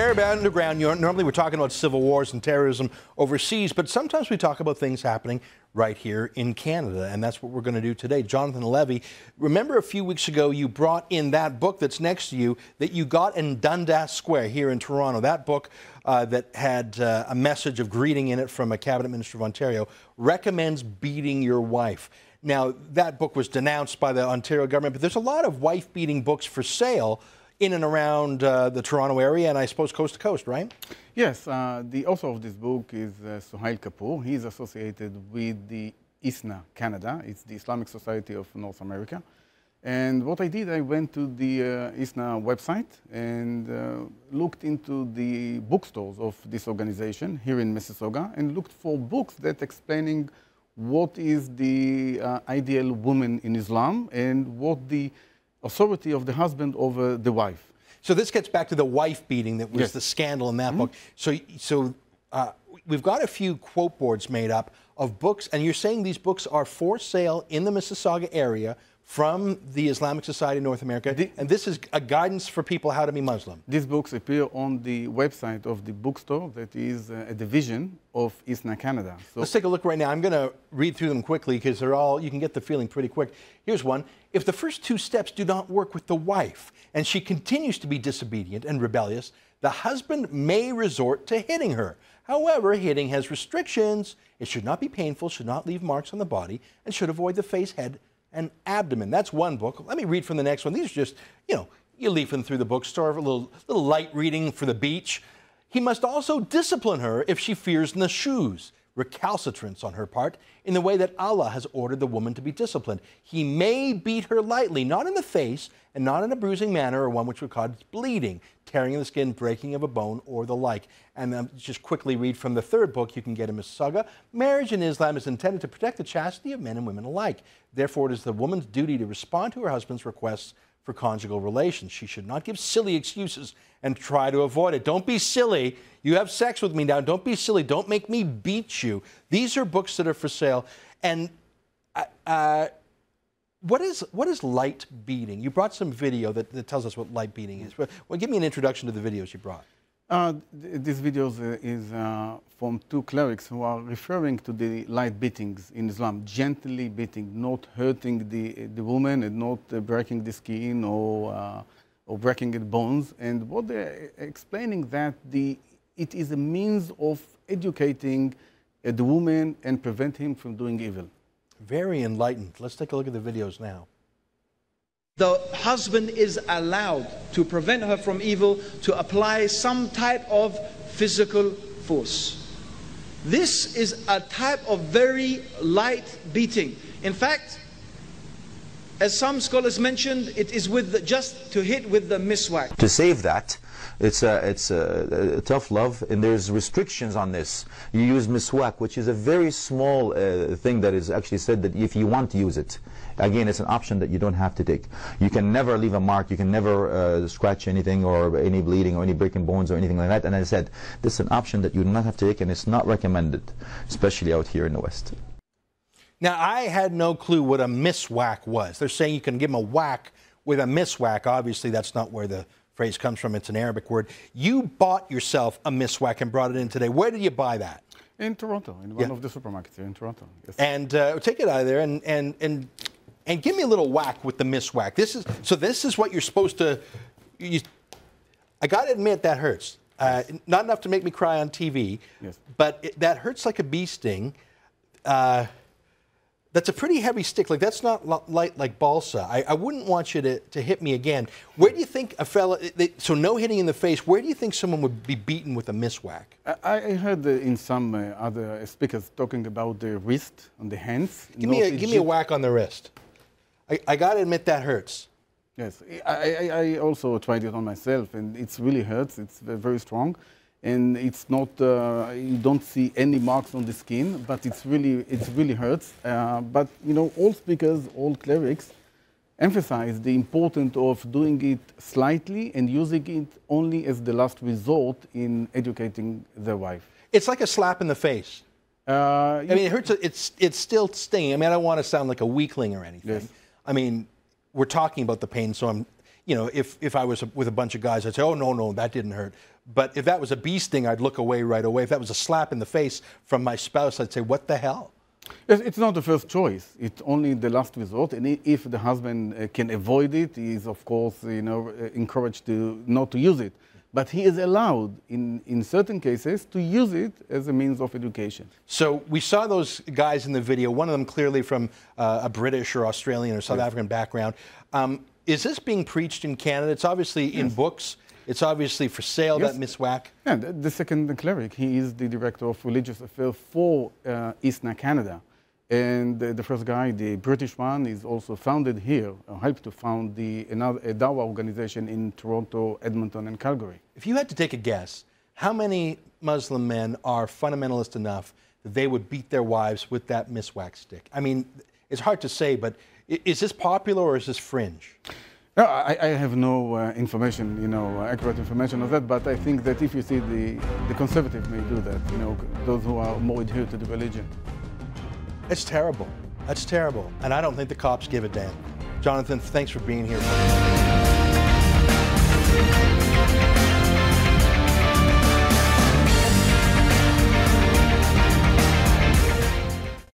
Arab underground, normally we're talking about civil wars and terrorism overseas, but sometimes we talk about things happening right here in Canada, and that's what we're going to do today. Jonathan Levy, remember a few weeks ago you brought in that book that's next to you that you got in Dundas Square here in Toronto. That book that had a message of greeting in it from a cabinet minister of Ontario, recommends beating your wife. Now, that book was denounced by the Ontario government, but there's a lot of wife-beating books for sale in and around the Toronto area, and I suppose coast to coast, right? Yes, the author of this book is Suhail Kapoor. He's associated with the ISNA Canada. It's the Islamic Society of North America. And what I did, I went to the ISNA website and looked into the bookstores of this organization here in Mississauga and looked for books that explaining what is the ideal woman in Islam and what the authority of the husband over the wife. So this gets back to the wife beating that was Yes. the scandal in that book. So we've got a few quote boards made up of books, and you're saying these books are for sale in the Mississauga area from the Islamic Society of North America, and this is a guidance for people how to be Muslim. These books appear on the website of the bookstore that is a division of ISNA Canada. So Let's take a look right now. I'm going to read through them quickly because they're all, you can get the feeling pretty quick. Here's one. If the first two steps do not work with the wife and she continues to be disobedient and rebellious, the husband may resort to hitting her. However, hitting has restrictions. It should not be painful, should not leave marks on the body, and should avoid the face, head, and abdomen. That's one book. Let me read from the next one. These are just, you leafing through the bookstore, a little light reading for the beach. He must also discipline her if she fears nashuz, recalcitrance on her part, in the way that Allah has ordered the woman to be disciplined. He may beat her lightly, not in the face, and not in a bruising manner or one which would cause bleeding, tearing of the skin, breaking of a bone, or the like. And just quickly read from the third book you can get in Mississauga. Marriage in Islam is intended to protect the chastity of men and women alike. Therefore, it is the woman's duty to respond to her husband's requests for conjugal relations. She should not give silly excuses and try to avoid it. Don't be silly. You have sex with me now. Don't be silly. Don't make me beat you. These are books that are for sale. And what is light beating? You brought some video that tells us what light beating is. Well, give me an introduction to the videos you brought. This video is from two clerics who are referring to the light beatings in Islam, gently beating, not hurting the woman and not breaking the skin or breaking the bones. And what they're explaining that it is a means of educating the woman and prevent him from doing evil. Very enlightened. Let's take a look at the videos now. The husband is allowed to prevent her from evil to apply some type of physical force. This is a type of very light beating. In fact, as some scholars mentioned, it is just to hit with the miswack. To save that, it's a tough love, and there's restrictions on this. You use miswack, which is a very small thing that is actually said that if you want to use it, again, it's an option that you don't have to take. You can never leave a mark, you can never scratch anything or any bleeding or any breaking bones or anything like that. And I said, this is an option that you do not have to take, and it's not recommended, especially out here in the West. Now, I had no clue what a miswack was. They're saying you can give them a whack with a miswack. Obviously, that's not where the phrase comes from. It's an Arabic word. You bought yourself a miswack and brought it in today. Where did you buy that? In Toronto, in one of the supermarkets here in Toronto. Yes. And take it out of there and give me a little whack with the miswack. This is what you're supposed to. I got to admit that hurts. Not enough to make me cry on TV, yes. But that hurts like a bee sting. That's a pretty heavy stick. Like, that's not light like balsa. I wouldn't want you to hit me again. Where do you think a fella, so no hitting in the face, where do you think someone would be beaten with a miswack? I heard in some other speakers talking about the wrist and the hands. Give me a whack on the wrist. I got to admit that hurts. Yes, I also tried it on myself, and it really hurts. It's very strong. And it's not, you don't see any marks on the skin, but it really hurts. But, all speakers, all clerics emphasize the importance of doing it slightly and using it only as the last resort in educating their wife. It's like a slap in the face. I mean, it hurts. It's still stinging. I mean, I don't want to sound like a weakling or anything. Yes. I mean, we're talking about the pain, so you know, if I was with a bunch of guys, I'd say, oh, no, that didn't hurt. But if that was a bee sting, I'd look away right away. If that was a slap in the face from my spouse, I'd say, what the hell? Yes, it's not the first choice. It's only the last resort. And if the husband can avoid it, he is, of course, you know, encouraged to not to use it. But he is allowed, in certain cases, to use it as a means of education. So we saw those guys in the video, one of them clearly from a British or Australian or South African background. Is this being preached in Canada? It's obviously in books. It's obviously for sale, that miswack. Yeah, the second cleric, he is the director of religious affairs for ISNA Canada. And the first guy, the British one, is also founded here, helped to found a Dawa organization in Toronto, Edmonton, and Calgary. If you had to take a guess, how many Muslim men are fundamentalist enough that they would beat their wives with that miswack stick? I mean, it's hard to say, but is this popular or is this fringe? No, I have no information, you know, accurate information of that, but I think that if you see the conservative may do that, you know, those who are more adhered to the religion. It's terrible. That's terrible. And I don't think the cops give a damn. Jonathan, thanks for being here.